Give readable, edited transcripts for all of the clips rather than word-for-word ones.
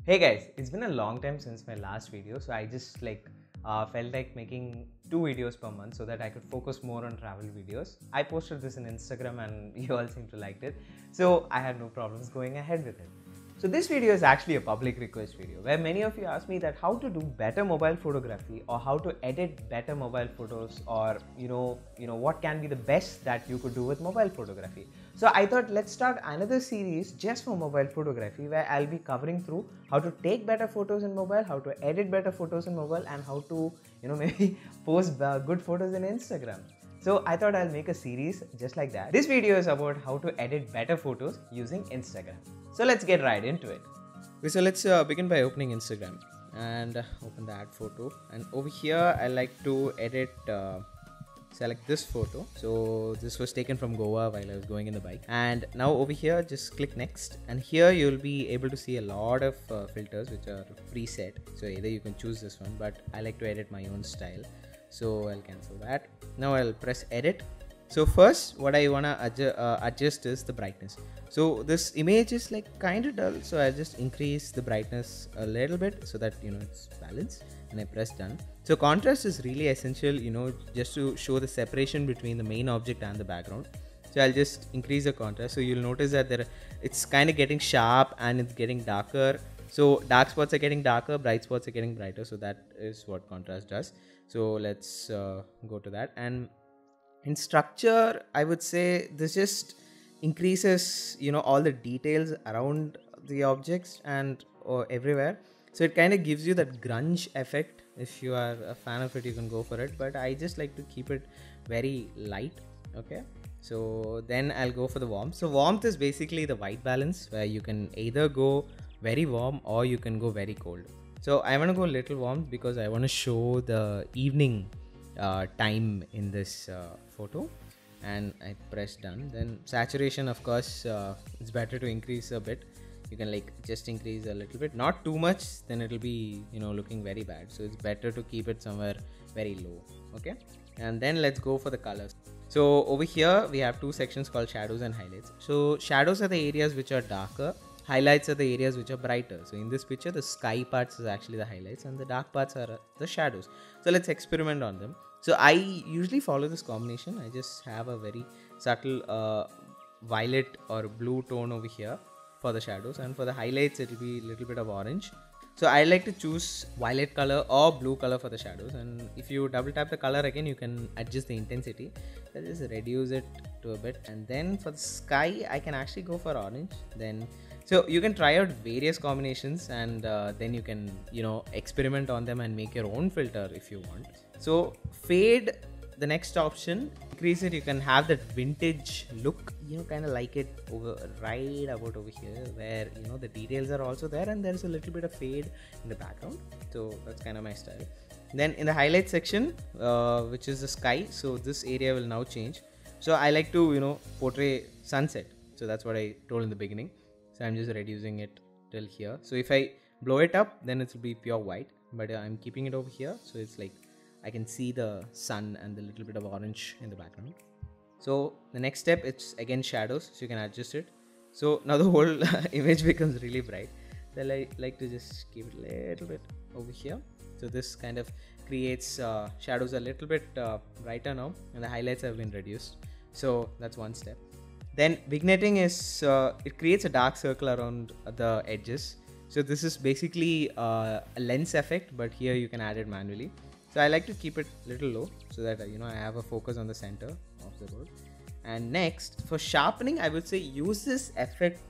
Hey guys, it's been a long time since my last video, so I just felt like making 2 videos per month so that I could focus more on travel videos. I posted this in Instagram and you all seem to like it, so I had no problems going ahead with it. So this video is actually a public request video where many of you asked me that how to do better mobile photography or how to edit better mobile photos, or what can be the best that you could do with mobile photography. So I thought let's start another series just for mobile photography where I'll be covering through how to take better photos in mobile, how to edit better photos in mobile, and how to maybe post good photos in Instagram. So I thought I'll make a series just like that. This video is about how to edit better photos using Instagram. So let's get right into it. Okay, so let's begin by opening Instagram and open the add photo. And over here, I like to edit, select this photo. So this was taken from Goa while I was going in the bike. And now over here, just click next. And here you'll be able to see a lot of filters which are preset. So either you can choose this one, but I like to edit my own style. So I'll cancel that. Now I'll press edit. So first what I want to adjust is the brightness. So this image is like kind of dull, so I'll just increase the brightness a little bit so that it's balanced, and I press done. So contrast is really essential, just to show the separation between the main object and the background. So I'll just increase the contrast. So you'll notice that it's kind of getting sharp and it's getting darker. So dark spots are getting darker, bright spots are getting brighter. So that is what contrast does. So let's go to that. And in structure, I would say this just increases all the details around the objects and everywhere. So it kind of gives you that grunge effect. If you are a fan of it, you can go for it, but I just like to keep it very light. Okay, so then I'll go for the warmth. So warmth is basically the white balance, where you can either go very warm or you can go very cold. So I want to go a little warm because I want to show the evening time in this photo, and I press done. Then saturation, of course, it's better to increase a bit. You can just increase a little bit, not too much, then it'll be looking very bad. So it's better to keep it somewhere very low. Okay, and then let's go for the colors. So over here we have two sections called shadows and highlights. So shadows are the areas which are darker, highlights are the areas which are brighter. So in this picture, the sky parts is actually the highlights and the dark parts are the shadows. So let's experiment on them. So I usually follow this combination. I just have a very subtle violet or blue tone over here for the shadows, and for the highlights it will be a little bit of orange. So I like to choose violet color or blue color for the shadows, and if you double tap the color again, you can adjust the intensity. So just reduce it to a bit, and then for the sky I can actually go for orange. Then so you can try out various combinations, and then you can experiment on them and make your own filter if you want. So fade, the next option, increase it. You can have that vintage look, kind of like it right about over here, where the details are also there and there's a little bit of fade in the background. So that's kind of my style. Then in the highlight section, which is the sky, so this area will now change. So I like to portray sunset. So that's what I told in the beginning. So I'm just reducing it till here. So if I blow it up, then it will be pure white, but I'm keeping it over here, so it's like I can see the sun and the little bit of orange in the background. So the next step, it's again shadows, so you can adjust it. So now the whole image becomes really bright. So I like to just keep it a little bit over here. So this kind of creates shadows a little bit brighter now, and the highlights have been reduced. So that's one step. Then vignetting is, it creates a dark circle around the edges. So this is basically a lens effect, but here you can add it manually. So I like to keep it a little low so that I have a focus on the center of the road. And next, for sharpening, I would say use this effect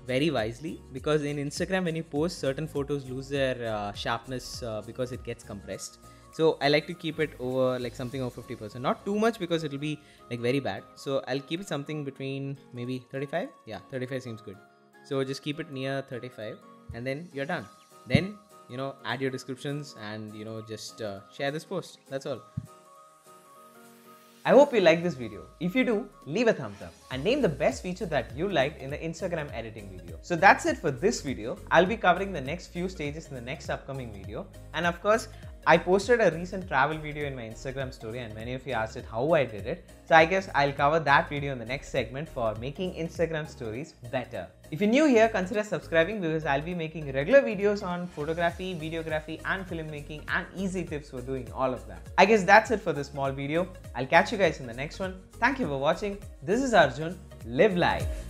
very wisely, because in Instagram when you post, certain photos lose their sharpness because it gets compressed. So I like to keep it over something over 50%, not too much because it will be very bad. So I'll keep it something between maybe 35. Yeah, 35 seems good. So just keep it near 35 and then you're done. Then add your descriptions and just share this post. That's all. I hope you liked this video. If you do, leave a thumbs up and name the best feature that you liked in the Instagram editing video. So that's it for this video. I'll be covering the next few stages in the next upcoming video. And of course, I posted a recent travel video in my Instagram story and many of you asked it how I did it. So I guess I'll cover that video in the next segment for making Instagram stories better. If you're new here, consider subscribing because I'll be making regular videos on photography, videography and filmmaking and easy tips for doing all of that. I guess that's it for this small video. I'll catch you guys in the next one. Thank you for watching. This is Arjun. Live life.